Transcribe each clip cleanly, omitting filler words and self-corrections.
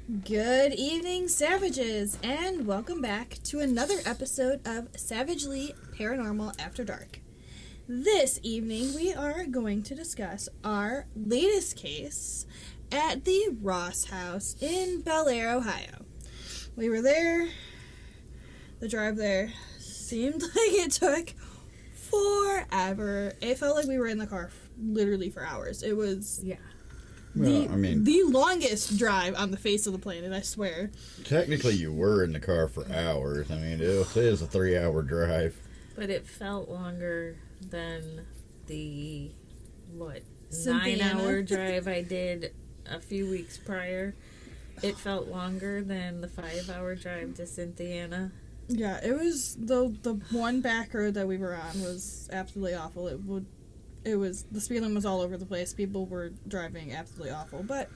Good evening, savages, and welcome back to another episode of Savagely Paranormal After Dark. This evening, we are going to discuss our latest case at the Ross House in Bel Air, Ohio. We were there. The drive there seemed like it took forever. It felt like we were in the car literally for hours. It was... the longest drive on the face of the planet, I swear. Technically, you were in the car for hours. I mean, it is a 3-hour drive. But it felt longer than the, Cynthia. 9-hour drive I did a few weeks prior. It felt longer than the 5-hour drive to Cynthiana. Yeah, it was the one back road that we were on was absolutely awful. The speed limit was all over the place. People were driving absolutely awful, but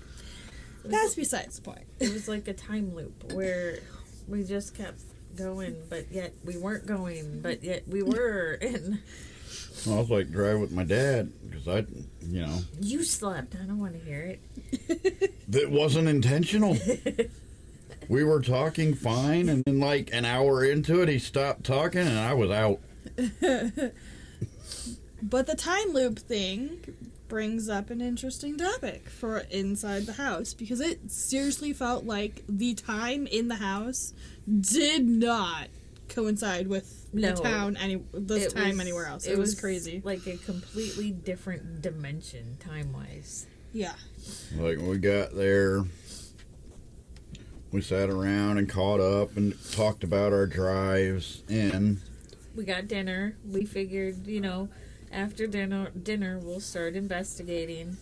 that's besides the point. It was like a time loop where we just kept going, but yet we weren't going, but yet we were. And Well, I was like driving with my dad because you slept. I don't want to hear it. That wasn't intentional. We were talking fine, and then like an hour into it, he stopped talking, and I was out. But the time loop thing brings up an interesting topic for inside the house, because it seriously felt like the time in the house did not coincide with the time anywhere else. It was crazy. Like a completely different dimension time-wise. Yeah. Like when we got there, we sat around and caught up and talked about our drives in. We got dinner. We figured, after dinner we'll start investigating.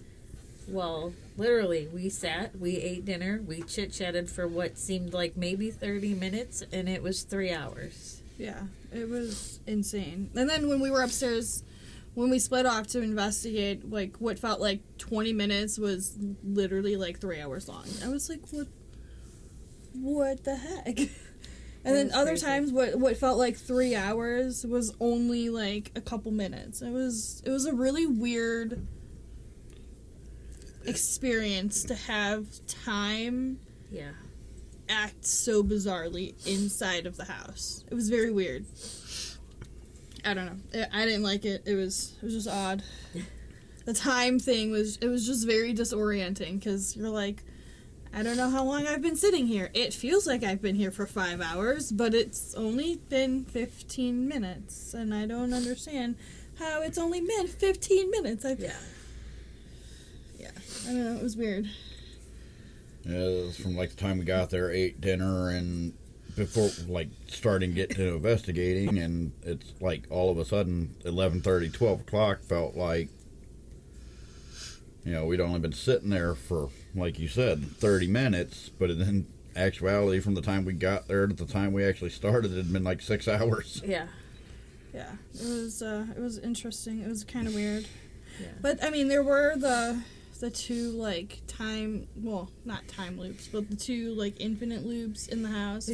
Well, literally, we sat, we ate dinner, we chit-chatted for what seemed like maybe 30 minutes, and it was 3 hours. Yeah, it was insane. And then when we were upstairs, when we split off to investigate, like, what felt like 20 minutes was literally like 3 hours long. I was like, what the heck? And then other times, what felt like 3 hours was only like a couple minutes. It was a really weird experience to have time act so bizarrely inside of the house. It was very weird. I don't know. I didn't like it. It was just odd. The time thing was just very disorienting, because you're like, I don't know how long I've been sitting here. It feels like I've been here for 5 hours, but it's only been 15 minutes, and I don't understand how it's only been 15 minutes. Yeah, I don't know, it was weird. Yeah, it was from like the time we got there, ate dinner, and before like starting getting to investigating, and it's like all of a sudden 11:30, 12 o'clock felt like, we'd only been sitting there for, like you said, 30 minutes, but in actuality, from the time we got there to the time we actually started, it had been like 6 hours. Yeah. Yeah, it was interesting. It was kind of weird. Yeah. But, I mean, there were the two, like, not time loops, but the two, like, infinite loops in the house.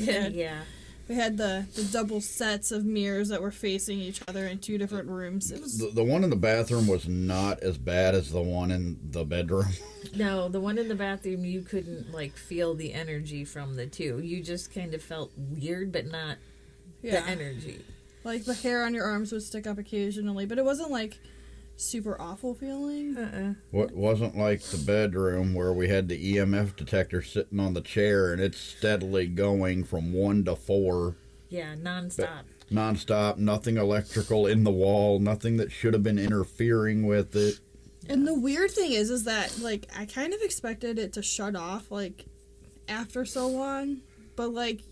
We had the double sets of mirrors that were facing each other in two different rooms. It was the one in the bathroom was not as bad as the one in the bedroom. No, the one in the bathroom, you couldn't, feel the energy from the two. You just kind of felt weird, but not the energy. Like, the hair on your arms would stick up occasionally, but it wasn't, like, super awful feeling. What wasn't like the bedroom where we had the EMF detector sitting on the chair and it's steadily going from 1 to 4. Yeah, nonstop. Nonstop, nothing electrical in the wall, nothing that should have been interfering with it. And the weird thing is that, like, I kind of expected it to shut off, like, after so long, but, like,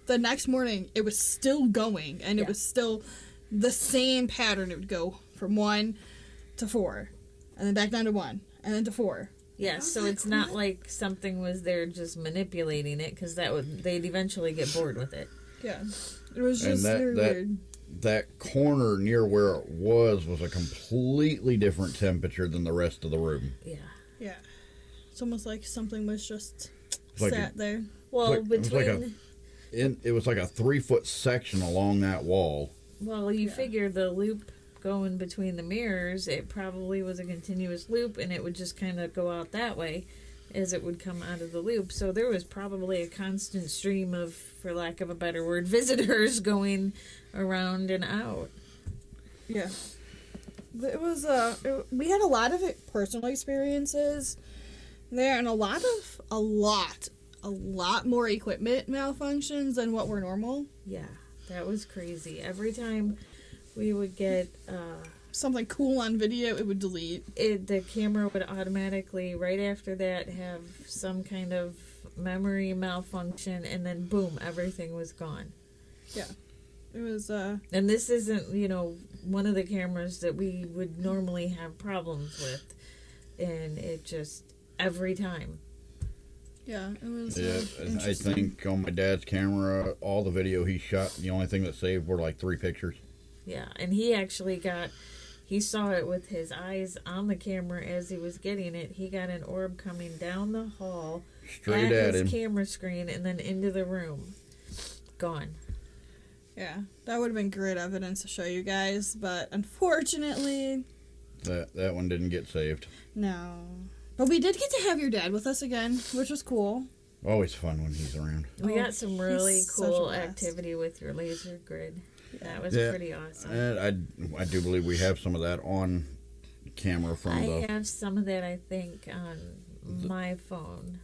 the next morning it was still going, and it was still the same pattern. It would go from 1 to 4, and then back down to 1, and then to 4. Yeah, so it's not like something was there just manipulating it, because they'd eventually get bored with it. Yeah, it was just very weird. That corner near where it was a completely different temperature than the rest of the room. Yeah. It's almost like something was just sat there. Well, it was like a 3-foot section along that wall. Well, you figure the loop going between the mirrors, it probably was a continuous loop, and it would just kind of go out that way. as it would come out of the loop. So there was probably a constant stream of, for lack of a better word, visitors going around and out. Yeah. It was, we had a lot of personal experiences there, and a lot more equipment malfunctions than what were normal. Yeah, that was crazy. Every time we would get something cool on video, it would delete. The camera would automatically, right after that, have some kind of memory malfunction, and then boom, everything was gone. Yeah. It was, And this isn't, one of the cameras that we would normally have problems with. And it just, every time. Yeah, it was. Yeah, I think on my dad's camera, all the video he shot, the only thing that saved were like 3 pictures. Yeah, and he actually he saw it with his eyes on the camera as he was getting it. He got an orb coming down the hall, Straight at his him. camera screen, and then into the room. Gone. Yeah, that would have been great evidence to show you guys, but unfortunately, That one didn't get saved. no. But we did get to have your dad with us again, which was cool. Always fun when he's around. We got some really he's such a cool blast. activity with your laser grid. That was Yeah. pretty awesome. And I do believe we have some of that on camera from I have some of that, I think, on my phone.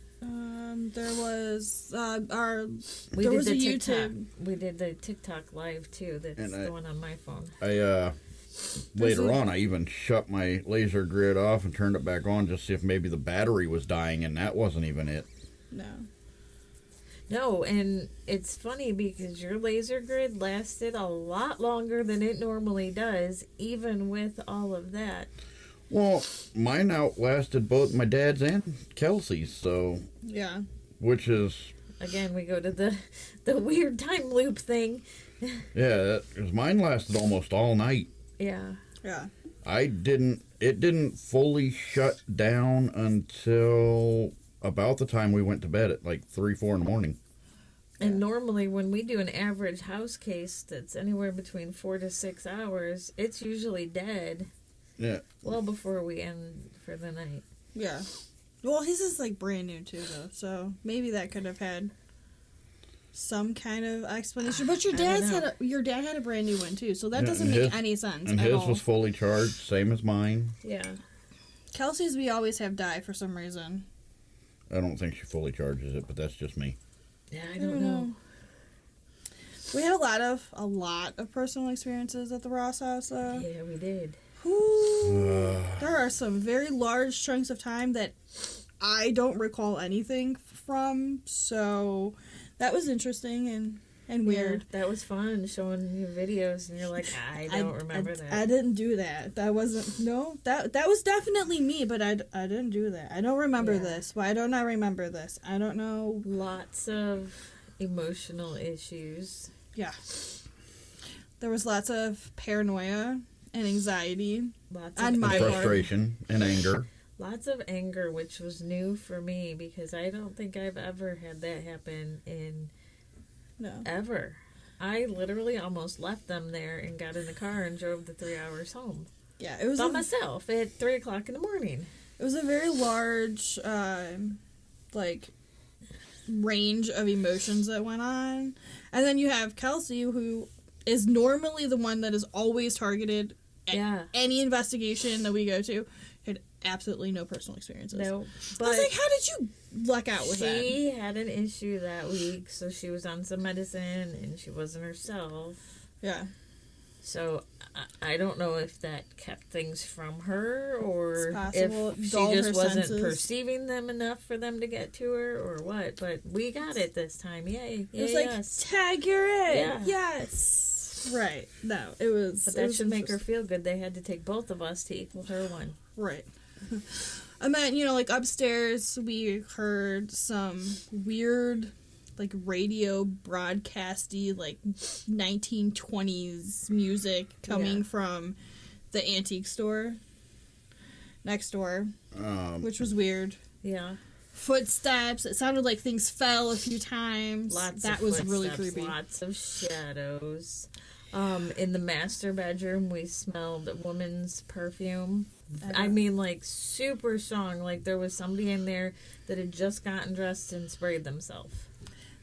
There was We there did was the a TikTok. YouTube. We did the TikTok live too. That's And the one on my phone. Later on, I even shut my laser grid off and turned it back on just to see if maybe the battery was dying, and that wasn't even it. No, and it's funny because your laser grid lasted a lot longer than it normally does, even with all of that. Well, mine outlasted both my dad's and Kelsey's, so Yeah. which is Again, we go to the weird time loop thing. yeah, because mine lasted almost all night. Yeah. Yeah. It didn't fully shut down until about the time we went to bed at like 3-4 in the morning. And normally when we do an average house case that's anywhere between 4 to 6 hours, it's usually dead Yeah. well before we end for the night. Yeah. Well, his is like brand new too, though, so maybe that could have had some kind of explanation. But your I don't dad's know. your dad had a brand new one too, so that Yeah, doesn't and make his- any sense And at his all. was fully charged, same as mine. Yeah. Kelsey's we always have die for some reason. I don't think she fully charges it, but that's just me. Yeah, I don't know. We had a lot of personal experiences at the Ross house, though. Yeah, we did. Ooh. There are some very large chunks of time that I don't recall anything from, so that was interesting and weird. Yeah, that was fun showing you videos, and you're like, I don't remember that. I didn't do that. That wasn't that was definitely me, but I didn't do that. I don't remember Yeah. this. Why don't I remember this? I don't know. Lots of emotional issues. Yeah. There was lots of paranoia and anxiety. Lots On of my And part. frustration and anger. Lots of anger, which was new for me because I don't think I've ever had that happen in No. ever. I literally almost left them there and got in the car and drove the 3 hours home Yeah, it was by myself at 3:00 in the morning. It was a very large, like, range of emotions that went on. And then you have Kelsey, who is normally the one that is always targeted at Yeah. any investigation that we go to. Had absolutely no personal experiences. No, I was but like, how did you luck out with that? she had an issue that week, so she was on some medicine and she wasn't herself. Yeah. So I don't know if that kept things from her or It's possible. if she Dulled just her wasn't senses. perceiving them enough for them to get to her or what. But we got it this time. Yay. It was Yay, like, us. tag, you're in. Yeah. Yes. Right. No, it was. But it that was should make her interesting. feel good. They had to take both of us to equal her one. Right. And then, like, upstairs, we heard some weird, like, radio broadcasty, like, 1920s music coming Yeah. from the antique store next door, Um, which was weird. Yeah. Footsteps. It sounded like things fell a few times. Lots that of was really footsteps, creepy. Lots of shadows. In the master bedroom, we smelled a woman's perfume. I mean, like, super strong. Like, there was somebody in there that had just gotten dressed and sprayed themselves.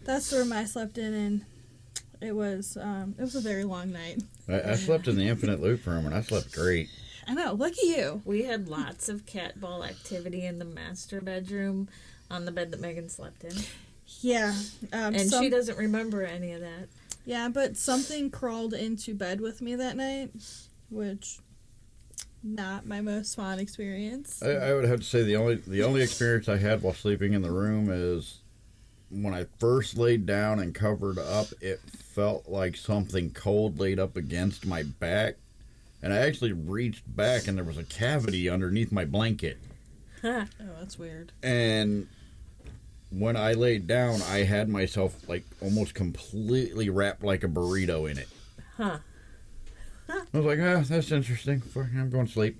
That's the room I slept in, and it was a very long night. I slept in the infinite loop room, and I slept great. I know. Look at you. We had lots of cat ball activity in the master bedroom on the bed that Megan slept in. Yeah. And she doesn't remember any of that. Yeah, but something crawled into bed with me that night, which not my most fun experience. I would have to say the only experience I had while sleeping in the room is when I first laid down and covered up, it felt like something cold laid up against my back. And I actually reached back and there was a cavity underneath my blanket. Oh, that's weird. And when I laid down, I had myself like almost completely wrapped like a burrito in it. Huh. Huh. I was like, that's interesting. I'm going to sleep.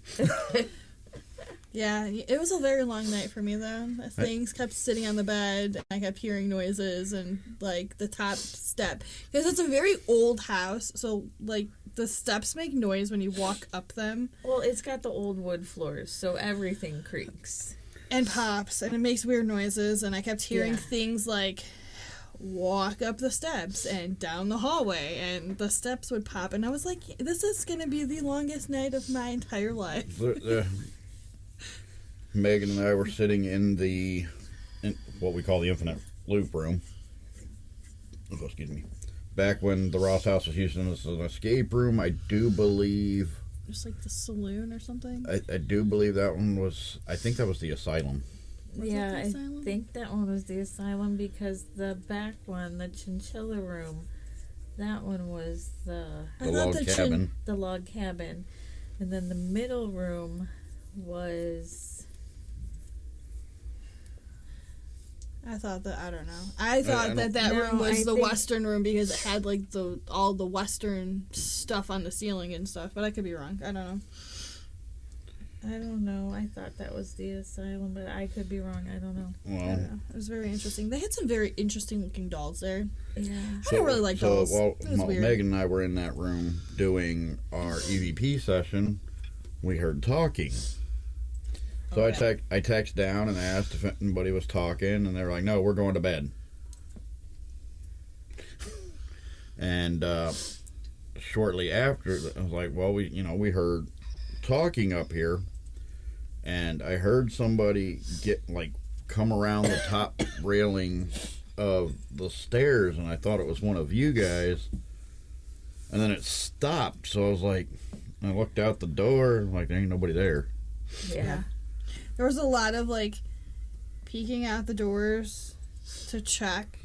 Yeah, it was a very long night for me, though. Things kept sitting on the bed, and I kept hearing noises, and, like, the top step. Because it's a very old house, so, like, the steps make noise when you walk up them. Well, it's got the old wood floors, so everything creaks. And pops, and it makes weird noises, and I kept hearing things like, walk up the steps and down the hallway, and the steps would pop, and I was like, this is going to be the longest night of my entire life. Megan and I were sitting in what we call the infinite loop room. Oh, excuse me. Back when the Ross house was used as an escape room, I do believe... Just like the saloon or something? I do believe that one was... I think that was the asylum. Yeah, I think that one was the asylum because the back one, the chinchilla room, that one was the log cabin. The log cabin. And then the middle room was... I thought that room was the Western room because it had like all the Western stuff on the ceiling and stuff, but I could be wrong. I don't know. I thought that was the asylum, but I could be wrong. I don't know. Well, I don't know. It was very interesting. They had some very interesting looking dolls there. Yeah. I don't really like dolls. Well, it was weird. Megan and I were in that room doing our EVP session. We heard talking. So I texted down and asked if anybody was talking, and they were like, no, we're going to bed. And shortly after, I was like, well, we heard talking up here, and I heard somebody come around the top railing of the stairs, and I thought it was one of you guys. And then it stopped, so I was like, I looked out the door, like, there ain't nobody there. Yeah. There was a lot of, peeking out the doors to check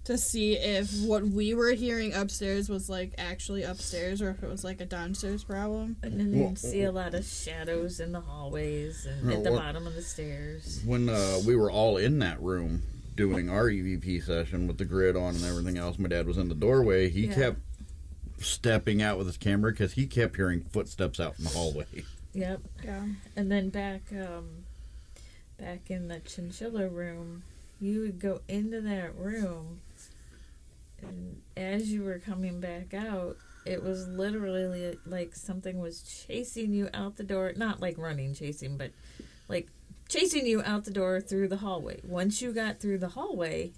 to see if what we were hearing upstairs was, actually upstairs or if it was, a downstairs problem. And then you'd see a lot of shadows in the hallways and at the bottom of the stairs. When we were all in that room doing our EVP session with the grid on and everything else, my dad was in the doorway. He kept stepping out with his camera because he kept hearing footsteps out in the hallway. Yep. Yeah. And then back in the chinchilla room, you would go into that room, and as you were coming back out, it was literally like something was chasing you out the door. Not like running, chasing, but chasing you out the door through the hallway. Once you got through the hallway,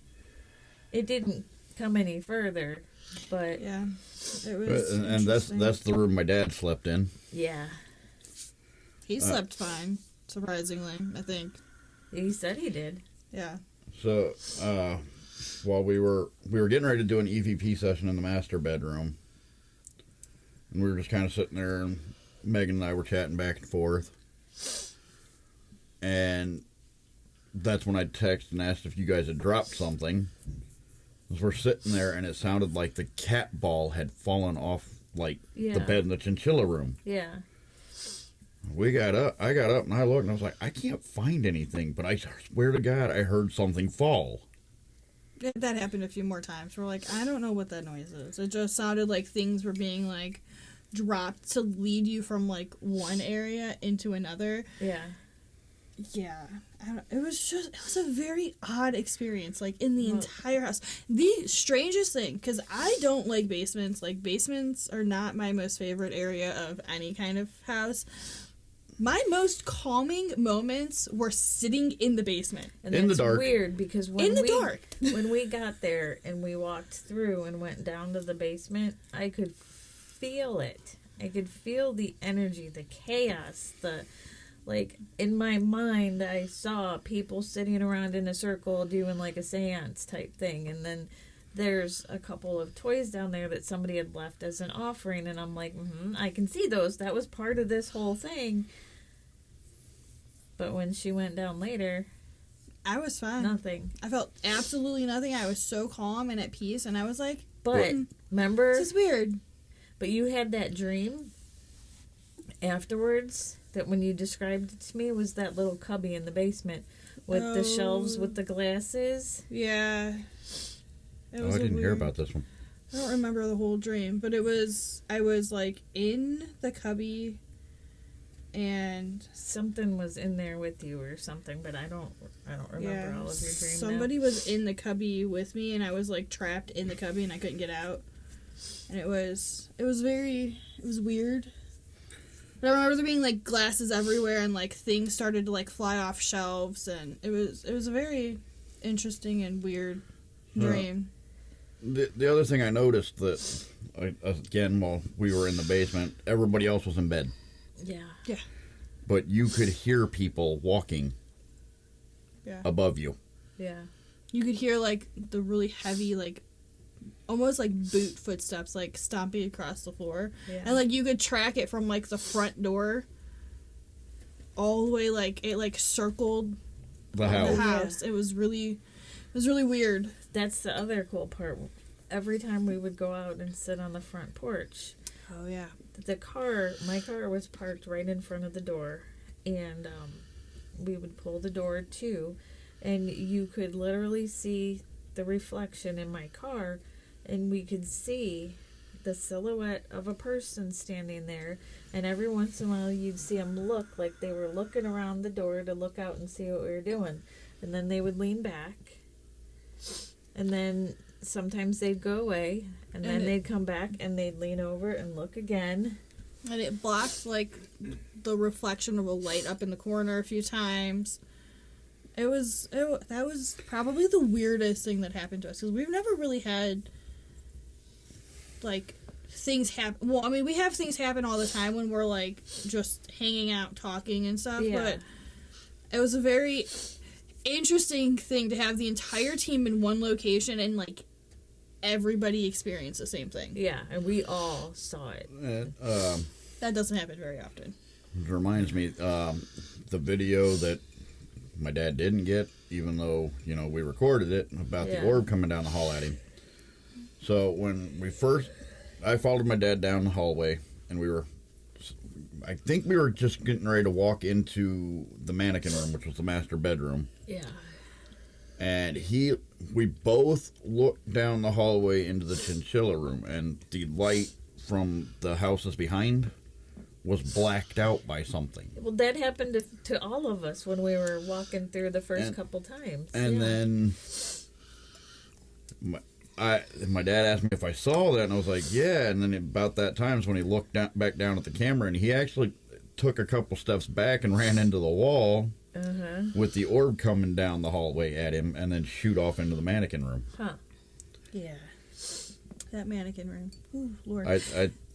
it didn't come any further. But yeah, it was. And that's the room my dad slept in. Yeah. He slept fine, surprisingly, I think. He said he did. Yeah. So, while we were getting ready to do an EVP session in the master bedroom, and we were just kind of sitting there, and Megan and I were chatting back and forth, and that's when I texted and asked if you guys had dropped something. Because we're sitting there, and it sounded like the cat ball had fallen off, the bed in the chinchilla room. Yeah. I got up, and I looked, and I was like, I can't find anything, but I swear to God, I heard something fall. That happened a few more times. We're like, I don't know what that noise is. It just sounded like things were being, dropped to lead you from, one area into another. Yeah. Yeah, it was a very odd experience, like, in the entire house. The strangest thing, because I don't like basements. Like, basements are not my most favorite area of any kind of house. My most calming moments were sitting in the basement. And in the that's dark. weird because dark. When we got there and we walked through and went down to the basement, I could feel it. I could feel the energy, the chaos, like, in my mind, I saw people sitting around in a circle doing like a seance type thing. And then there's a couple of toys down there that somebody had left as an offering. And I'm like, I can see those. That was part of this whole thing. But when she went down later, I was fine. nothing. I felt absolutely nothing. I was so calm and at peace, and I was like, But remember, this is weird. but you had that dream afterwards that when you described it to me was that little cubby in the basement with the shelves with the glasses. Yeah. It was I didn't hear weird. about this one. I don't remember the whole dream, but I was like in the cubby, and Something was in there with you or something, but I don't remember all of your dreams. somebody was in the cubby with me, and I was like trapped in the cubby, and I couldn't get out, and it was weird. But I remember there being like glasses everywhere, and like things started to like fly off shelves, and it was a very interesting and weird dream. The other thing I noticed that, again, while we were in the basement, everybody else was in bed. Yeah. But you could hear people walking above you. Yeah. You could hear like the really heavy, like almost like boot footsteps, like stomping across the floor, and like you could track it from like the front door all the way, like it like circled The house. the house. It was really weird. That's the other cool part. Every time we would go out and sit on the front porch, Oh yeah. my car was parked right in front of the door, and we would pull the door to, and you could literally see the reflection in my car, and we could see the silhouette of a person standing there, and every once in a while you'd see them look like they were looking around the door to look out and see what we were doing, and then they would lean back, and then sometimes they'd go away, and then they'd come back and they'd lean over and look again. And it blocked like the reflection of a light up in the corner a few times. That was probably the weirdest thing that happened to us, because we've never really had like things happen. Well, I mean, we have things happen all the time when we're like just hanging out, talking and stuff. Yeah. But it was a very interesting thing to have the entire team in one location and like everybody experience the same thing. Yeah, and we all saw it. That doesn't happen very often. It reminds me, the video that my dad didn't get, even though, we recorded it, about the orb coming down the hall at him. So when I followed my dad down the hallway, and I think we were just getting ready to walk into the mannequin room, which was the master bedroom. Yeah. And we both looked down the hallway into the chinchilla room, and the light from the houses behind was blacked out by something. Well, that happened to all of us when we were walking through the first couple times. And then my dad asked me if I saw that, and I was like, yeah. And then about that time is when he looked back down at the camera, and he actually took a couple steps back and ran into the wall with the orb coming down the hallway at him, and then shoot off into the mannequin room. Huh. Yeah. That mannequin room. Ooh, Lord.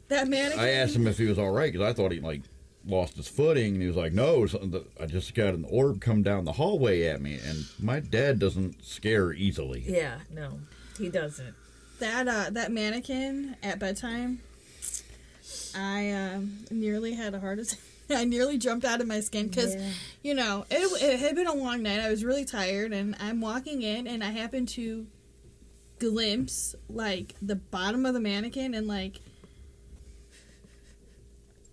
That mannequin. I asked him if he was all right, because I thought he lost his footing, and he was like, no, I just got an orb come down the hallway at me, and my dad doesn't scare easily. Yeah, no, he doesn't. That mannequin at bedtime, I nearly had a heart attack. I nearly jumped out of my skin because, it had been a long night. I was really tired, and I'm walking in, and I happened to glimpse, the bottom of the mannequin, and,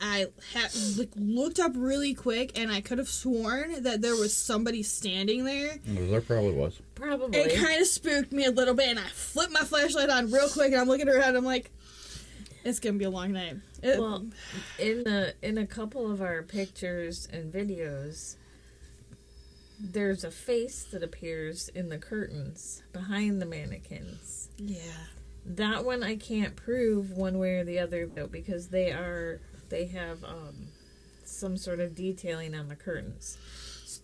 I looked up really quick, and I could have sworn that there was somebody standing there. There probably was. Probably. It kind of spooked me a little bit, and I flipped my flashlight on real quick, and I'm looking around, I'm like, it's gonna be a long night. Well, in a couple of our pictures and videos, there's a face that appears in the curtains behind the mannequins. Yeah. That one I can't prove one way or the other, though, because they have some sort of detailing on the curtains.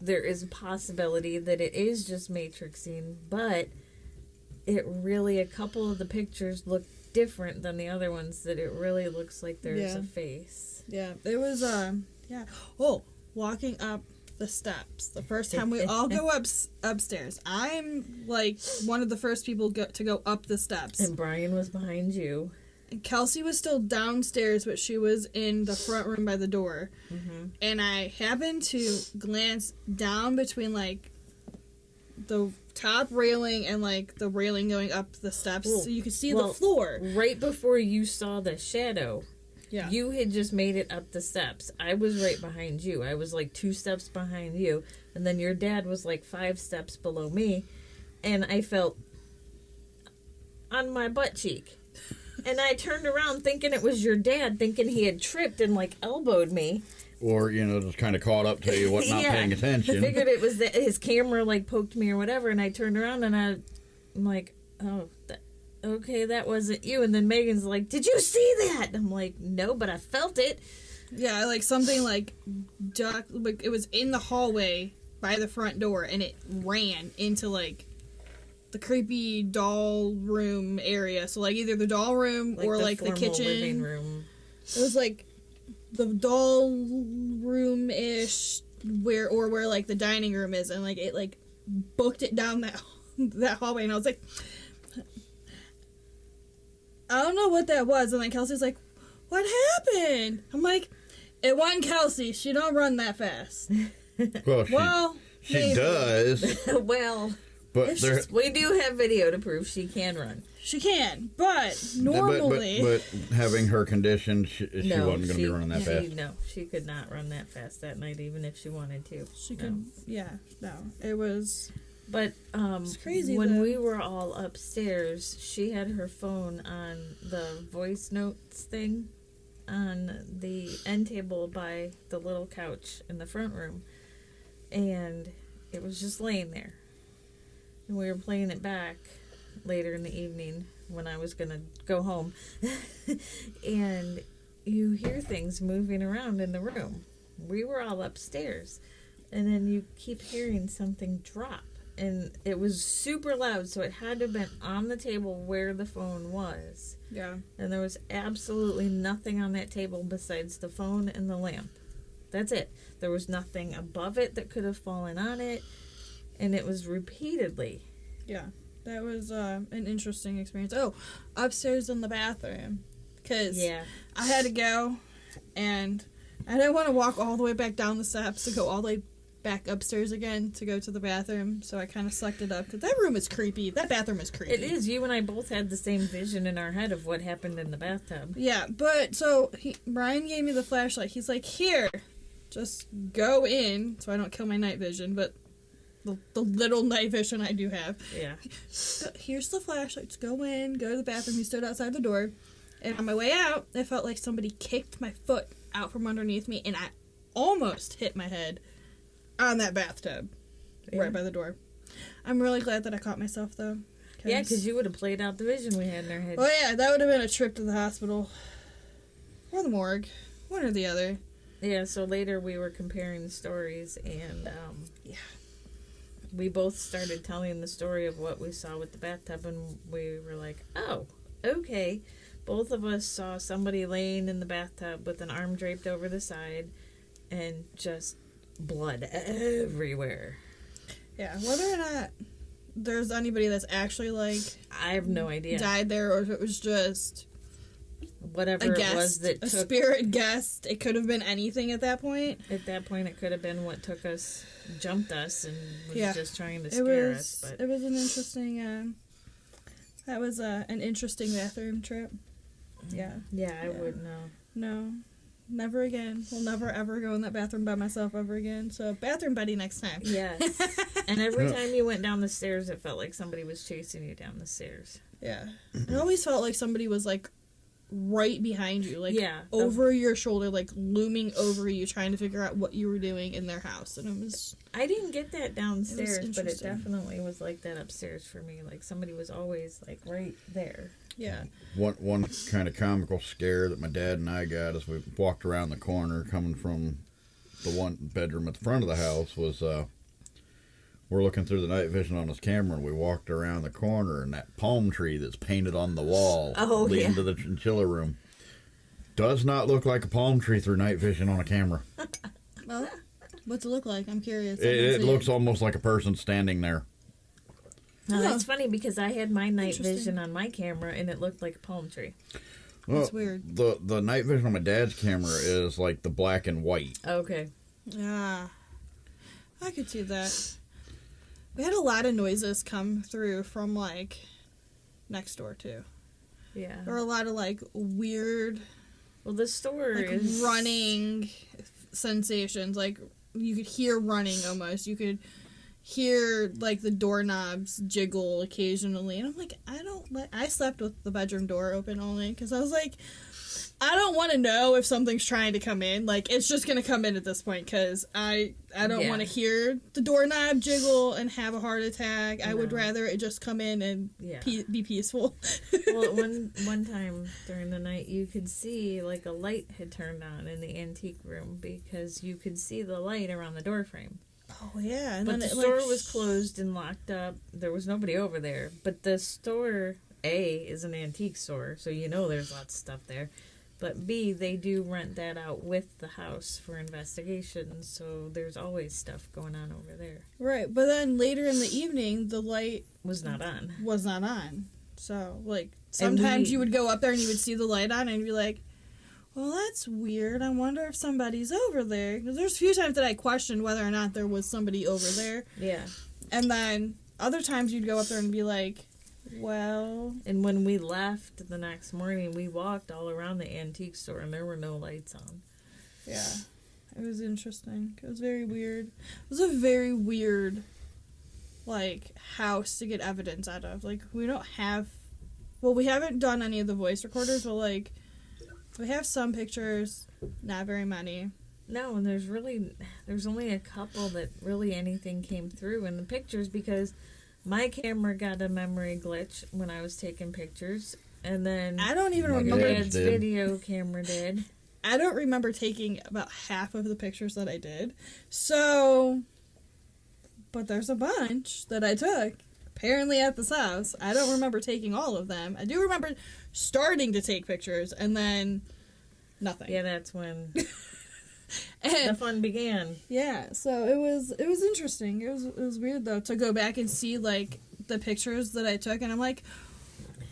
There is a possibility that it is just matrixing, but a couple of the pictures look different than the other ones, that it really looks like there's a face. Yeah, it was, yeah. Oh, walking up the steps. The first time we all go upstairs. I'm, like, one of the first people to go up the steps. And Brian was behind you. And Kelsey was still downstairs, but she was in the front room by the door. Mm-hmm. And I happened to glance down between, like, the top railing and, like, the railing going up the steps, so you could see the floor. Right before you saw the shadow, yeah, you had just made it up the steps. I was right behind you. I was, like, 2 steps behind you. And then your dad was, like, 5 steps below me. And I felt on my butt cheek. And I turned around thinking it was your dad, thinking he had tripped and, like, elbowed me. Or, just kind of caught up to you, not paying attention. I figured it was that his camera, like, poked me or whatever, and I turned around and I'm like, oh, okay, that wasn't you. And then Megan's like, did you see that? I'm like, no, but I felt it. Yeah, like, something, like, it was in the hallway by the front door, and it ran into, like, the creepy doll room area. So, like, either the doll room or, like, the kitchen. Living room. It was, like, the doll room-ish, where, like, the dining room is. And, like, it, like, booked it down that hallway. And I was like, I don't know what that was. And, like, Kelsey's like, what happened? I'm like, it wasn't Kelsey. She don't run that fast. Well, she does. Well... But we do have video to prove she can run. She can, but normally... But having her condition, she wasn't going to be running that fast. No, she could not run that fast that night, even if she wanted to. She could, no. It was... But it's crazy, when we were all upstairs, she had her phone on the voice notes thing on the end table by the little couch in the front room. And it was just laying there. And we were playing it back later in the evening when I was going to go home. And you hear things moving around in the room. We were all upstairs. And then you keep hearing something drop. And it was super loud, so it had to have been on the table where the phone was. Yeah. And there was absolutely nothing on that table besides the phone and the lamp. That's it. There was nothing above it that could have fallen on it. And it was repeatedly. Yeah, that was an interesting experience. Oh, upstairs in the bathroom. Because I had to go, and I didn't want to walk all the way back down the steps to go all the way back upstairs again to go to the bathroom. So I kind of sucked it up. Because that room is creepy. That bathroom is creepy. It is. You and I both had the same vision in our head of what happened in the bathtub. Yeah, but so Brian gave me the flashlight. He's like, here, just go in so I don't kill my night vision. But... The little night vision I do have. Yeah. Here's the flashlight. Just go in, go to the bathroom. He stood outside the door. And on my way out, I felt like somebody kicked my foot out from underneath me, and I almost hit my head on that bathtub right by the door. I'm really glad that I caught myself, though. Yeah, because you would have played out the vision we had in our head. Well, yeah, that would have been a trip to the hospital. Or the morgue. One or the other. Yeah, so later we were comparing the stories, and, we both started telling the story of what we saw with the bathtub, and we were like, oh, okay. Both of us saw somebody laying in the bathtub with an arm draped over the side and just blood everywhere. Yeah, whether or not there's anybody that's actually, like... I have no idea. ...died there, or if it was just... whatever it was that took... A spirit guest. It could have been anything at that point. At that point, it could have been what jumped us and was just trying to scare us. But it was an interesting, that was an interesting bathroom trip. Yeah. Yeah, I wouldn't know. No. Never again. We'll never ever go in that bathroom by myself ever again. So, bathroom buddy next time. Yes. And every time you went down the stairs, it felt like somebody was chasing you down the stairs. Yeah. It always felt like somebody was, like, right behind you, like Yeah. over your shoulder, like looming over you, trying to figure out what you were doing in their house. And it was... I didn't get that downstairs, but it interesting. definitely was like that upstairs for me. Like somebody was always like right there. Yeah. One kind of comical scare that my dad and I got as we walked around the corner coming from the one bedroom at the front of the house was we're looking through the night vision on his camera, and we walked around the corner, and that palm tree that's painted on the wall leading to the chinchilla room does not look like a palm tree through night vision on a camera. Well, what's it look like? I'm curious. It looks almost like a person standing there. No, Huh. that's funny because I had my night vision on my camera, and it looked like a palm tree. Well, That's weird. The night vision on my dad's camera is like the black and white. Okay. Yeah. I could see that. We had a lot of noises come through from, like, next door, too. Yeah. There were a lot of, like, weird, Well, the store like, is running sensations. Like, you could hear running almost. You could hear, like, the doorknobs jiggle occasionally. And I'm like, I slept with the bedroom door open only because I was like, I don't want to know if something's trying to come in. Like, it's just going to come in at this point because I don't want to hear the doorknob jiggle and have a heart attack. I would rather it just come in and be peaceful. Well, one time during the night, you could see, like, a light had turned on in the antique room because you could see the light around the door frame. Oh, yeah. And But then the store was closed and locked up. There was nobody over there. But the store, A, is an antique store, so you know there's lots of stuff there. But B, they do rent that out with the house for investigations, so there's always stuff going on over there. Right, but then later in the evening, the light Was not on. was not on. So, like, sometimes you would go up there and you would see the light on and you'd be like, well, that's weird. I wonder if somebody's over there. Because there's a few times that I questioned whether or not there was somebody over there. Yeah. And then other times you'd go up there and be like, well... And when we left the next morning, we walked all around the antique store and there were no lights on. Yeah. It was interesting. It was very weird. It was a very weird, like, house to get evidence out of. Like, we don't have... Well, we haven't done any of the voice recorders, but, like, we have some pictures, not very many. No, and there's only a couple that really anything came through in the pictures because my camera got a memory glitch when I was taking pictures, and then I don't even My remember. Dad's video camera did. I don't remember taking about half of the pictures that I did. So, but there's a bunch that I took, apparently at this house. I don't remember taking all of them. I do remember starting to take pictures, and then nothing. Yeah, that's when And the fun began. yeah, so it was interesting. It was weird though to go back and see like the pictures that I took, and I'm like,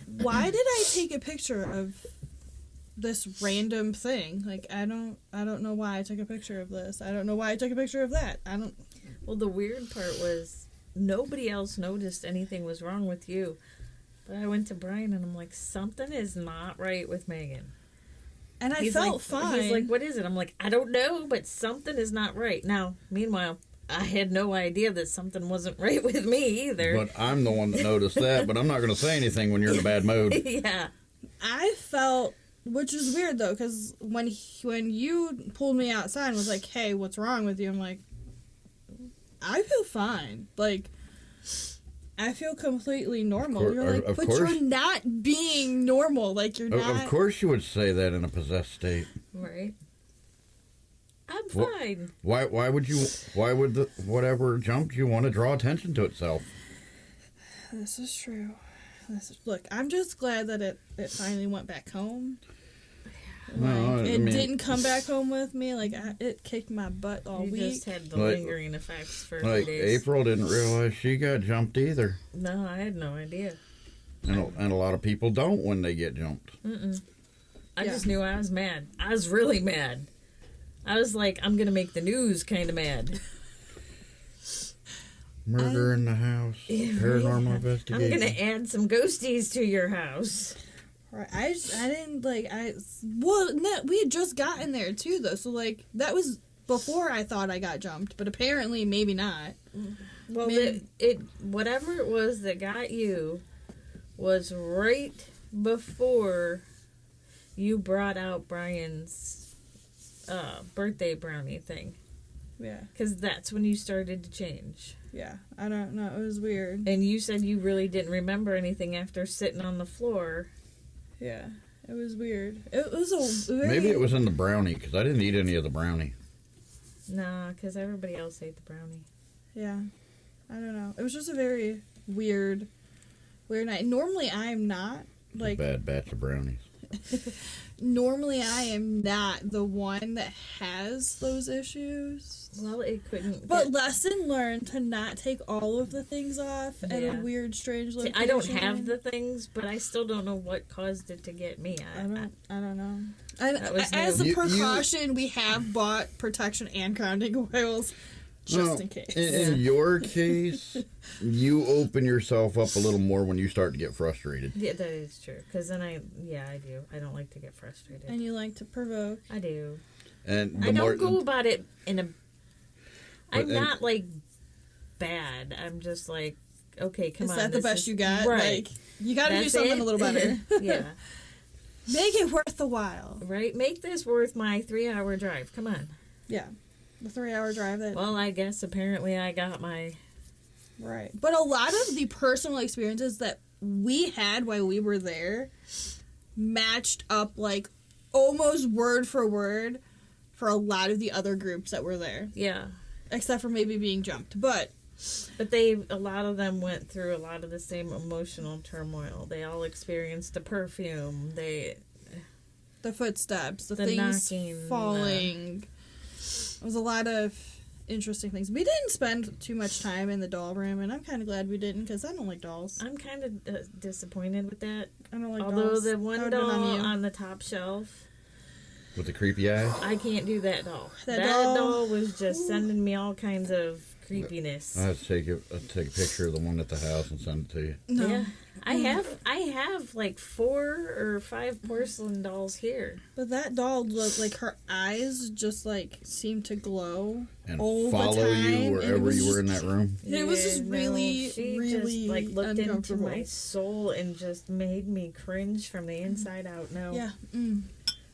why did I take a picture of this random thing? Like I don't know why I took a picture of this. I don't know why I took a picture of that. I don't. Well, the weird part was nobody else noticed anything was wrong with you. But I went to Brian and I'm like, something is not right with Megan. And I He's felt like, fine. He's like, what is it? I'm like, I don't know, but something is not right. Now, meanwhile, I had no idea that something wasn't right with me either. But I'm the one that noticed that, but I'm not going to say anything when you're in a bad mood. Yeah. I felt, which is weird though, because when you pulled me outside and was like, hey, what's wrong with you? I'm like, I feel fine. Like, I feel completely normal. You're like, of but course. you're not being normal. Like, you're not. Of course you would say that in a possessed state. Right. I'm fine. Why would whatever jumped you want to draw attention to itself? This is true. Look, I'm just glad that it finally went back home. No, Like, I it mean- didn't come back home with me. Like, it kicked my butt all You week. just had the Like- lingering effects for a few Like days. April didn't realize she got jumped either, No, I had no idea. and a lot of people don't when they get jumped. I Yeah. just knew I was mad. I was really mad. I was like, I'm going to make the news kind of mad. Murder in the house, paranormal I'm investigation. going to add some ghosties to your house. Right. I didn't like no, we had just gotten there too though. So like that was before I thought I got jumped, but apparently maybe not. Well, Maybe- it whatever it was that got you was right before you brought out Brian's birthday brownie thing. Yeah. Because that's when you started to change. Yeah. I don't know. It was weird. And you said you really didn't remember anything after sitting on the floor. Yeah. It was weird. It was a very... Maybe it was in the brownie, because I didn't eat any of the brownie. Nah, because everybody else ate the brownie. Yeah. I don't know. It was just a very weird night. Normally, I am not, like... A bad batch of brownies. Normally, I am not the one that has those issues. Well, it couldn't. But lesson learned to not take all of the things off at a Yeah. weird, strange See, location. I don't have the things, but I still don't know what caused it to get me. I don't know. That was As new. a precaution, we have bought protection and grounding oils just in case. In your case, you open yourself up a little more when you start to get frustrated. Yeah, that is true. Because then I do. I don't like to get frustrated. And you like to provoke. I do. And I don't go about it in a... I'm But- not, like, bad. I'm just like, okay, come on. Is that the best you got? Right. Like, you got to do That's something it? a little better. Yeah. Make it worth the while. Right? Make this worth my 3-hour drive. Come on. Yeah. The 3-hour drive that... Well, I guess apparently I got my... Right. But a lot of the personal experiences that we had while we were there matched up, like, almost word for word for a lot of the other groups that were there. Yeah. Except for maybe being jumped. But a lot of them went through a lot of the same emotional turmoil. They all experienced the perfume. the footsteps, the The things knocking, falling. It was a lot of interesting things. We didn't spend too much time in the doll room, and I'm kind of glad we didn't, because I don't like dolls. I'm kind of disappointed with that. I don't like Although dolls. the That one would've been doll on you. on the top shelf, With the creepy eyes? I can't do that doll. That That doll- doll was just sending me all kinds of creepiness. I have to take a picture of the one at the house and send it to you. No. Yeah, I have like 4 or 5 porcelain dolls here. But that doll looked like her eyes just like seemed to glow And all follow the time. you and it wherever was you were in just- that room. It was just really, she really just, like, looked into uncomfortable. my soul and just made me cringe from the inside out. No, Yeah.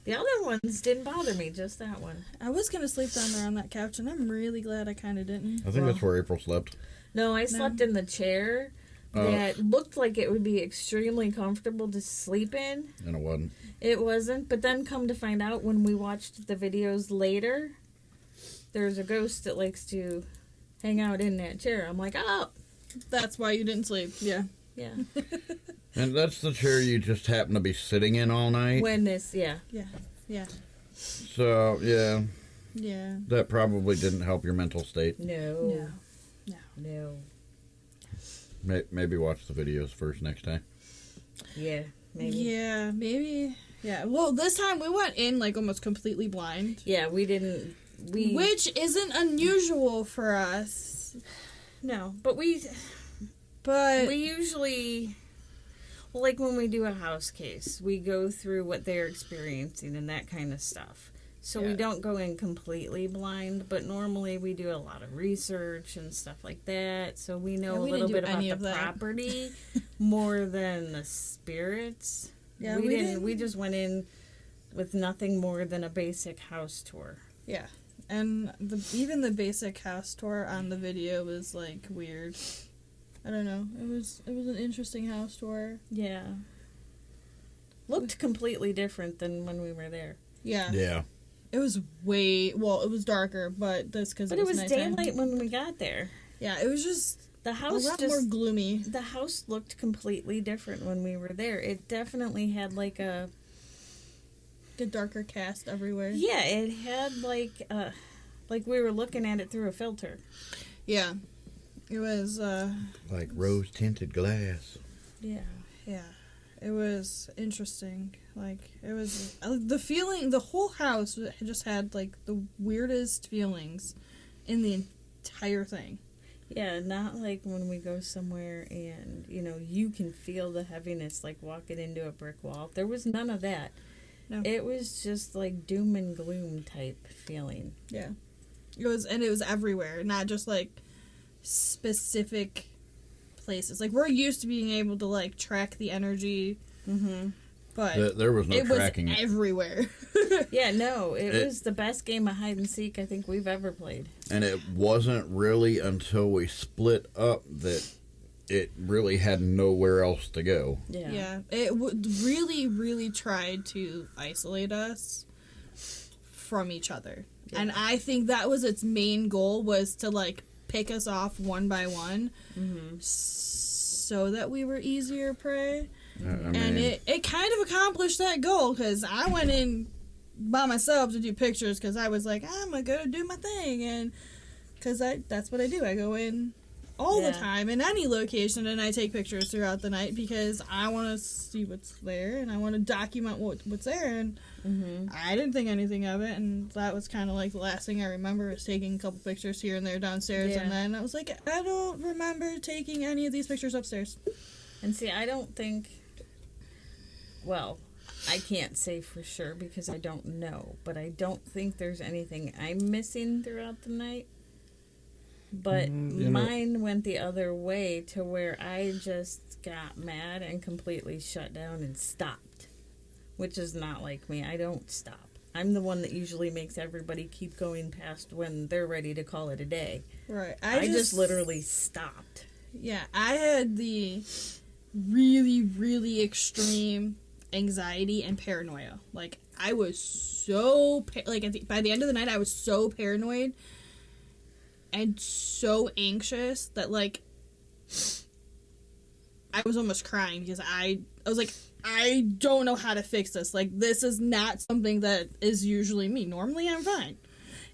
the other ones didn't bother me. Just that one. I was gonna sleep down there on that couch, and I'm really glad I kind of didn't. I think that's where April slept. No, I slept in the chair that looked like it would be extremely comfortable to sleep in. And it wasn't. It wasn't, but then come to find out when we watched the videos later, there's a ghost that likes to hang out in that chair. I'm like, oh, That's why you didn't sleep. Yeah. yeah. And that's the chair you just happen to be sitting in all night. When this, yeah. Yeah. So, yeah, Yeah. that probably didn't help your mental state. No. No. No. Maybe watch the videos first next time. Yeah, maybe. Yeah, maybe. Yeah. Well, this time we went in like almost completely blind, Yeah, we didn't. which isn't unusual for us. No, but we But usually, well, like when we do a house case, we go through what they're experiencing and that kind of stuff. So we Yeah. don't go in completely blind, but normally we do a lot of research and stuff like that. So we know Yeah, a we little didn't bit do about any the of that. property more than the spirits. Yeah, we we didn't. didn't- We just went in with nothing more than a basic house tour. yeah, and even the basic house tour on the video was like weird. I don't know. It was an interesting house tour. Yeah. Looked completely different than when we were there. Yeah. Yeah. It was it was darker, but that's because But it it was nighttime. daylight when we got there. Yeah, it was just The a house lot just more gloomy. the house looked completely different when we were there. It definitely had like a The darker cast everywhere. yeah, it had like we were looking at it through a filter. Yeah. It was Like rose tinted glass. Yeah. yeah. It was interesting. Like it was the feeling. The whole house just had like the weirdest feelings in the entire thing. Yeah, not like when we go somewhere and, you can feel the heaviness like walking into a brick wall. There was none of that. No. It was just like doom and gloom type feeling. Yeah. It was everywhere, not just like specific places. Like we're used to being able to like track the energy Mm-hmm. but There was no it tracking was it. everywhere. Yeah, no, it was the best game of hide and seek I think we've ever played. And it wasn't really until we split up that it really had nowhere else to go. Yeah, it really, really tried to isolate us from each other. Yeah. And I think that was its main goal, was to, like, pick us off one by one so that we were easier prey. And it kind of accomplished that goal, because I went in by myself to do pictures because I was like, I'm going to go do my thing. And because that's what I do. I go in all the time in any location, and I take pictures throughout the night because I want to see what's there and I want to document what's there. And I didn't think anything of it, and that was kind of like the last thing I remember, was taking a couple pictures here and there downstairs. And then I was like, I don't remember taking any of these pictures upstairs. And see, I don't think, well, I can't say for sure because I don't know, but I don't think there's anything I'm missing throughout the night. But mine went the other way, to where I just got mad and completely shut down and stopped, which is not like me. I don't stop. I'm the one that usually makes everybody keep going past when they're ready to call it a day. Right. I just literally stopped. Yeah, I had the really, really extreme anxiety and paranoia. Like, I was so, by the end of the night, I was so paranoid and so anxious that, like, I was almost crying because I was like, I don't know how to fix this. Like, this is not something that is usually me. Normally, I'm fine.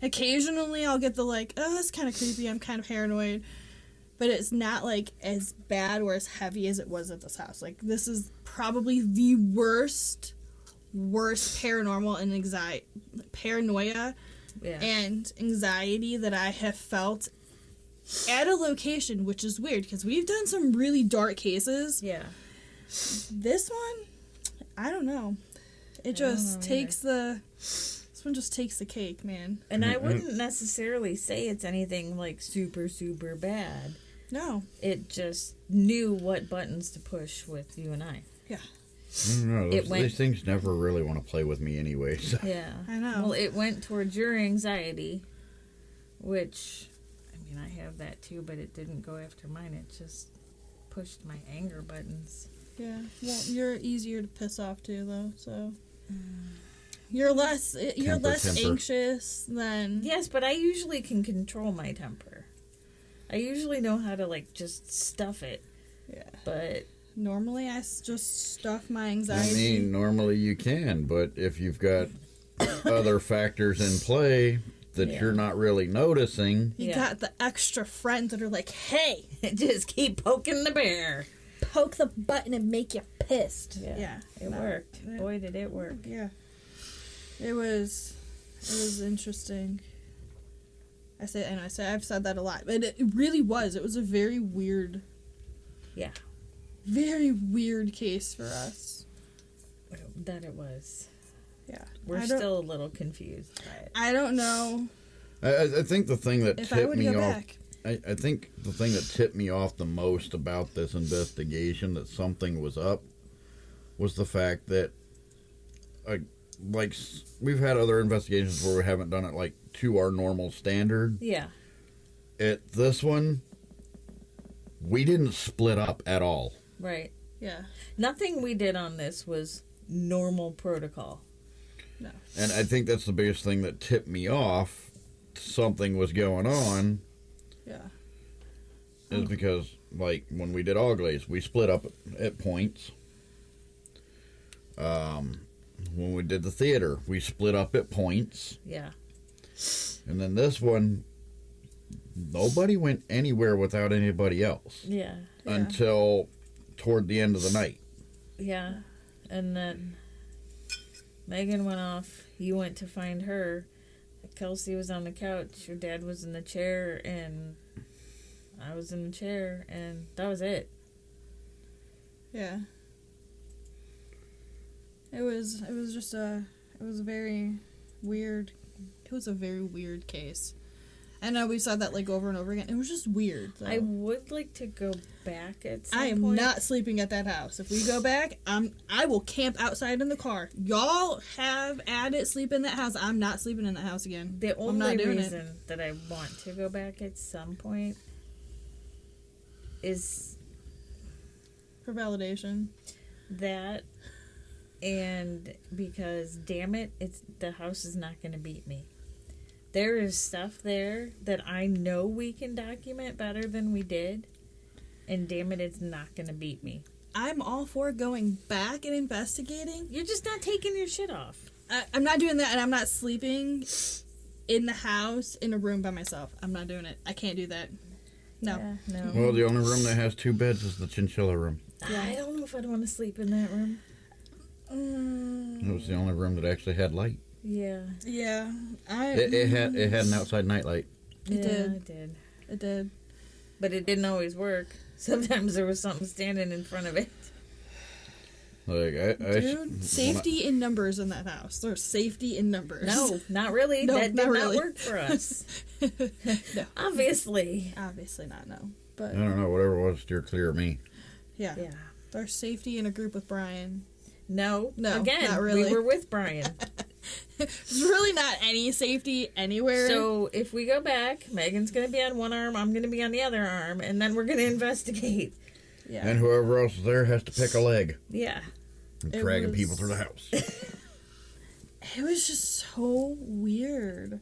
Occasionally, I'll get the, like, oh, that's kind of creepy, I'm kind of paranoid. But it's not, like, as bad or as heavy as it was at this house. Like, this is probably the worst paranormal and paranoia and anxiety that I have felt at a location, which is weird because we've done some really dark cases. Yeah. This one, I don't know. It just takes this one just takes the cake, man. And I wouldn't necessarily say it's anything like super, super bad. No. It just knew what buttons to push with you and I. Yeah. I don't know. These things never really want to play with me anyway. So. Yeah. I know. Well, it went towards your anxiety, which, I mean, I have that too, but it didn't go after mine. It just pushed my anger buttons. Yeah. Well, you're easier to piss off too, though, so. You're less Temper. anxious than... Yes, but I usually can control my temper. I usually know how to, like, just stuff it. Yeah. But... Normally, I just stuff my I anxiety. mean, normally you can, but if you've got other factors in play that you're not really noticing... You got the extra friends that are like, hey! Just keep poking the bear. Poke the button and make you pissed. Yeah. It worked. Boy, did it work. Yeah. It was interesting. I've said that a lot, but it really was. It was a very weird case for us. That it was. Yeah. We're still a little confused by it. I don't know. I think the thing that if I tipped would me go off... back. I think the thing that tipped me off the most about this investigation, that something was up, was the fact that, like, we've had other investigations where we haven't done it, like, to our normal standard. Yeah. At this one, we didn't split up at all. Right. Yeah. Nothing we did on this was normal protocol. No. And I think that's the biggest thing that tipped me off. Something was going on. Yeah. Is because, like, when we did Oglaze, we split up at points. When we did the theater, we split up at points. Yeah. And then this one, nobody went anywhere without anybody else. Yeah. Until toward the end of the night. Yeah. And then Megan went off. You went to find her. Kelsey was on the couch. Your dad was in the chair, and I was in the chair, and that was it. Yeah. It was a very weird case. I know we saw that like over and over again. It was just weird. Though. I would like to go back at some I am point. not sleeping at that house. If we go back, I will camp outside in the car. Y'all have at it, sleep in that house. I'm not sleeping in that house again. The I'm not only doing reason that I want to go back at some point is for validation. that, and because damn it, the house is not going to beat me. There is stuff there that I know we can document better than we did, and damn it, it's not going to beat me. I'm all for going back and investigating. You're just not taking your shit off. I'm not doing that, and I'm not sleeping in the house in a room by myself. I'm not doing it. I can't do that. No. Yeah, no. Well, the only room that has 2 beds is the chinchilla room. I don't know if I'd want to sleep in that room. It was the only room that actually had light. Yeah. Yeah. It had an outside nightlight. It did. It did. It did. But it didn't always work. Sometimes there was something standing in front of it. Like Dude, safety in numbers in that house. There's safety in numbers. No, not really. No, That did not not really. work for us. No. Obviously. Obviously not, no. I But, don't know, whatever it was, steer clear of me. yeah. Yeah. There's safety in a group with Brian. No. No, Again, not really. we were with Brian. There's really not any safety anywhere. So if we go back, Megan's going to be on one arm, I'm going to be on the other arm, and then we're going to investigate. yeah. And whoever else is there has to pick a leg. Yeah. And It dragging was- people through the house. It was just so weird.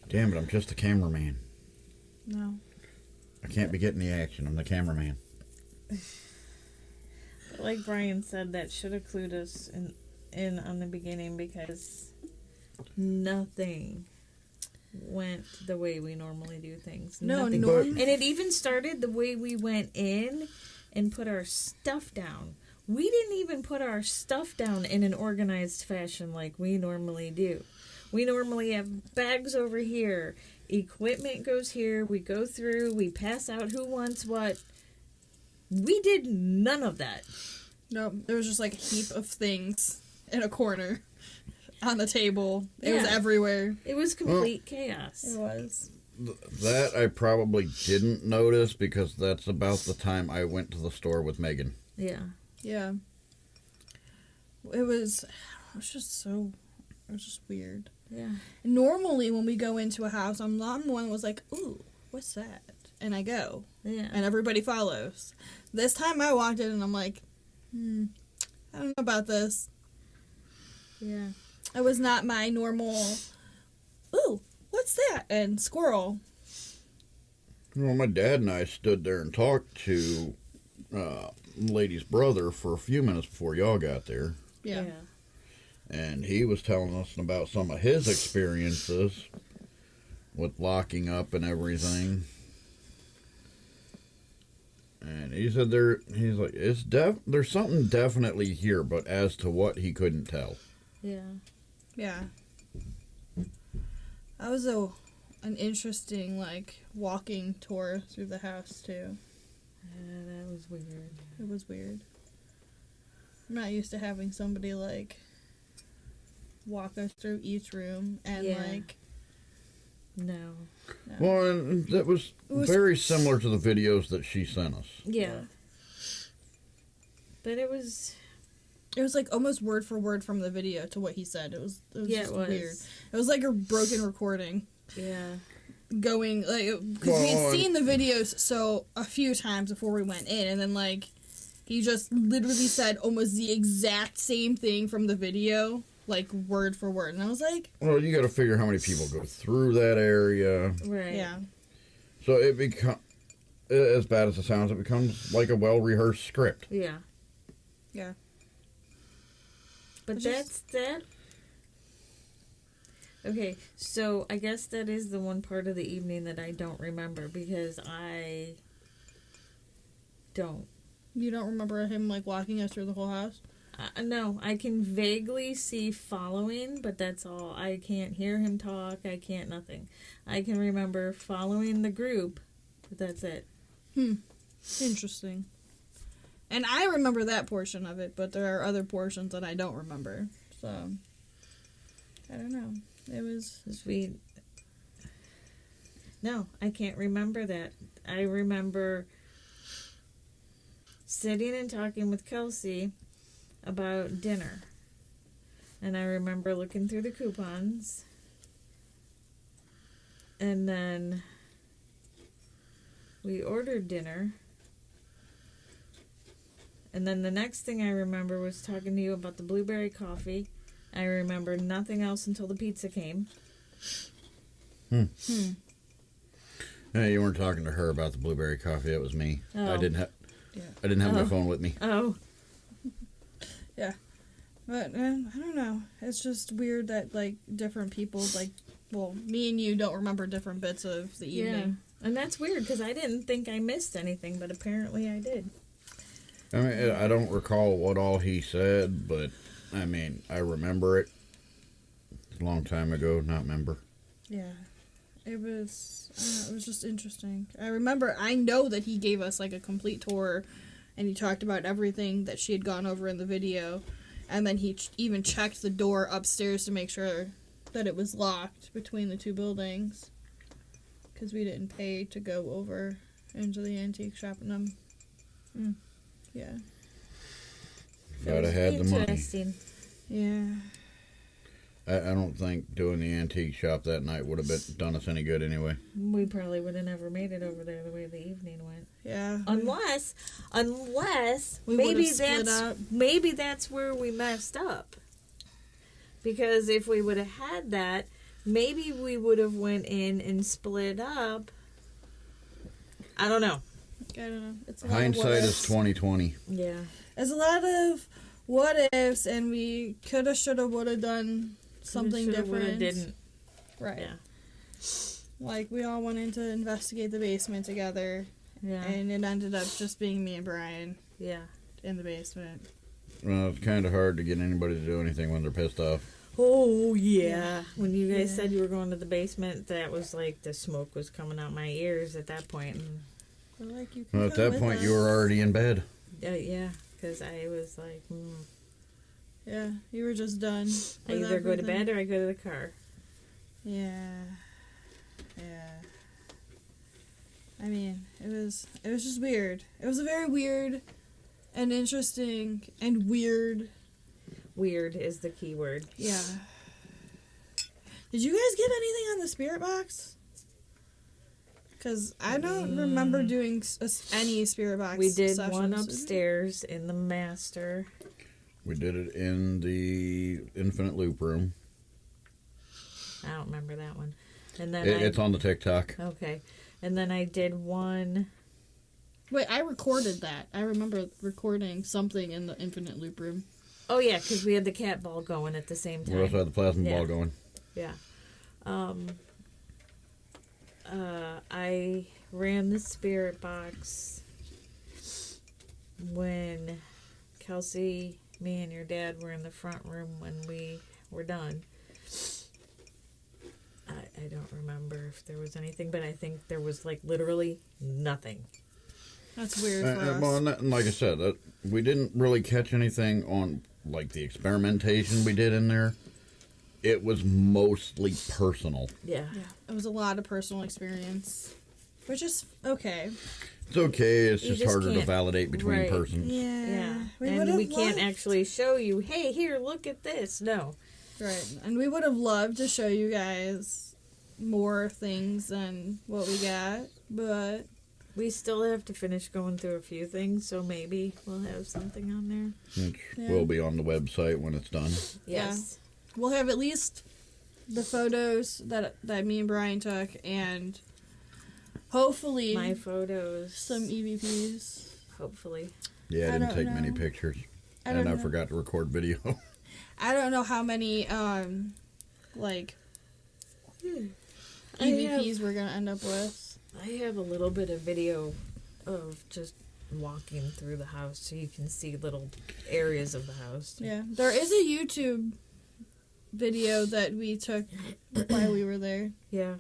Damn it, I'm just the cameraman. No. I can't be getting the action. I'm the cameraman. But like Brian said, that should have clued us in on the beginning, because nothing went the way we normally do things. No, Nothing. norm. And it even started the way we went in and put our stuff down. We didn't even put our stuff down in an organized fashion like we normally do. We normally have bags over here, equipment goes here, we go through, we pass out who wants what. We did none of that. No, there was just like a heap of things in a corner on the table. It was Yeah. everywhere. It was complete chaos. It was. That I probably didn't notice because that's about the time I went to the store with Megan. Yeah. Yeah. It was just weird. Yeah. Normally when we go into a house, I'm the one that was like, ooh, what's that? And I go. Yeah. And everybody follows. This time I walked in and I'm like, I don't know about this. Yeah. It was not my normal, ooh, what's that? And squirrel. Well, my dad and I stood there and talked to lady's brother for a few minutes before y'all got there. Yeah. And he was telling us about some of his experiences with locking up and everything. And he said he's like, there's something definitely here, but as to what, he couldn't tell. Yeah. Yeah. That was an interesting, like, walking tour through the house, too. Yeah, that was weird. It was weird. I'm not used to having somebody, like, walk us through each room and, Yeah. like... No. Well, and that was very similar to the videos that she sent us. Yeah. But it was... It was, like, almost word for word from the video to what he said. It was just weird. It was like a broken recording. Yeah. Going, like, because we had seen the videos a few times before we went in, and then, like, he just literally said almost the exact same thing from the video, like, word for word. And I was like... Well, you got to figure how many people go through that area. Right. Yeah. So it becomes, as bad as it sounds, it becomes like a well-rehearsed script. Yeah. Yeah. But It's that's that. Okay, so I guess that is the one part of the evening that I don't remember, because I don't. You don't remember him, like, walking us through the whole house? No, I can vaguely see following, but that's all. I can't hear him talk. I can't nothing. I can remember following the group, but that's it. Interesting. And I remember that portion of it, but there are other portions that I don't remember. So, I don't know. It was... Sweet. No, I can't remember that. I remember sitting and talking with Kelsey about dinner. And I remember looking through the coupons. And then we ordered dinner. And then the next thing I remember was talking to you about the blueberry coffee. I remember nothing else until the pizza came. Hey, you weren't talking to her about the blueberry coffee. It was me. Oh. I didn't have. Yeah. I didn't have my phone with me. Oh. Yeah. But, I don't know. It's just weird that, like, different people, like, well, me and you don't remember different bits of the evening. Yeah. And that's weird because I didn't think I missed anything, but apparently I did. I mean, I don't recall what all he said, but I mean, I remember it. It's a long time ago, not remember. Yeah. It was just interesting. I know that he gave us, like, a complete tour, and he talked about everything that she had gone over in the video, and then he even checked the door upstairs to make sure that it was locked between the two buildings, because we didn't pay to go over into the antique shop and them. Yeah. I'd have had the money. Interesting. Yeah. I don't think doing the antique shop that night would have done us any good anyway. We probably would have never made it over there the way the evening went. Yeah. Unless We maybe that's where we messed up. Because if we would have had that, maybe we would have went in and split up. I don't know. I don't know. It's a lot of Hindsight what is ifs. 20/20. Yeah. There's a lot of what ifs, and we coulda, shoulda, woulda done something different. Didn't. Right. Yeah. Like, we all went in to investigate the basement together, Yeah. and it ended up just being me and Brian Yeah. in the basement. Well, it's kind of hard to get anybody to do anything when they're pissed off. Oh, yeah. When you guys Yeah. said you were going to the basement, that was like the smoke was coming out my ears at that point. And, We're like, you can Well, at come that with point, us. you were already in bed. yeah, because I was like, Yeah, you were just done. I with either go to everything. bed or I go to the car. Yeah. Yeah. I mean, it was just weird. It was a very weird and interesting and weird. Weird is the key word. Yeah. Did you guys get anything on the spirit box? Because I don't remember doing any spirit box We did sessions. one upstairs in the master. We did it in the infinite loop room. I don't remember that one. And then It's on the TikTok. Okay. And then I did one. Wait, I recorded that. I remember recording something in the infinite loop room. Oh, yeah, because we had the cat ball going at the same We time. also had the plasma Yeah. ball going. Yeah. I ran the spirit box when Kelsey, me, and your dad were in the front room when we were done. I don't remember if there was anything, but I think there was like literally nothing. That's weird for us. Well, and like I said, we didn't really catch anything on like the experimentation we did in there. It was mostly personal. Yeah. Yeah, it was a lot of personal experience, which is okay. It's okay. It's You just just harder to can't- validate between right. persons. Yeah. And would've we can't loved- actually show you, hey, here, look at this. No. Right, and we would have loved to show you guys more things than what we got, but We still have to finish going through a few things, so maybe we'll have something on there. Which Yeah. will be on the website when it's done. Yes. we'll have at least the photos that me and Brian took, and hopefully My photos. some EVPs. Hopefully. Yeah, I I didn't don't take many know. pictures. I don't And I know. forgot to record video. I don't know how many like I EVPs we're gonna end up with. I have a little bit of video of just walking through the house so you can see little areas of the house. Yeah, there is a YouTube video that we took while we were there. Yeah.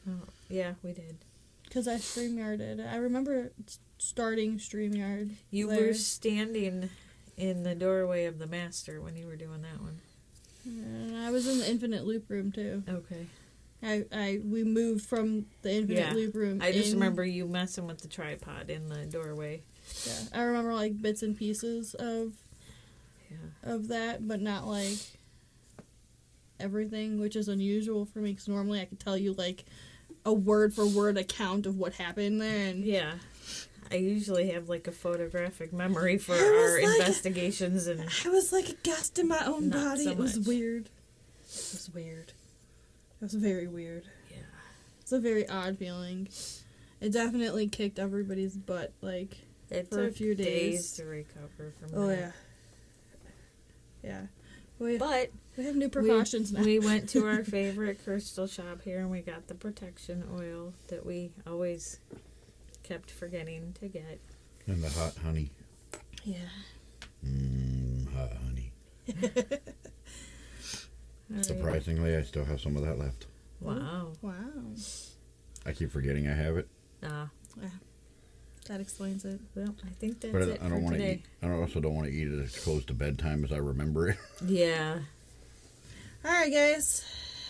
Oh, yeah, we did. Because I StreamYarded. I remember starting StreamYard. You there. were standing in the doorway of the master when you were doing that one. And I was in the infinite loop room too. Okay. We moved from the infinite loop room. I just remember you messing with the tripod in the doorway. Yeah, I remember like bits and pieces of that, but not like everything, which is unusual for me because normally I could tell you like a word for word account of what happened there. And yeah, I usually have like a photographic memory for our investigations, and I was like a ghost in my own body. So it was much. weird. It was weird. It was very weird. Yeah, It's a very odd feeling. It definitely kicked everybody's butt, like, it for a took few days to recover from Oh, that. yeah. Yeah. But We have new precautions now. we went to our favorite crystal shop here, and we got the protection oil that we always kept forgetting to get. And the hot honey. Yeah. Hot honey. All right. Surprisingly, I still have some of that left. Wow. Wow. I keep forgetting I have it. That explains it. Well, I think that's But it I don't for want to today. eat. I also don't want to eat it as close to bedtime as I remember it. Yeah. All right, guys.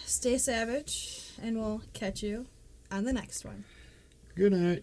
Stay savage, and we'll catch you on the next one. Good night.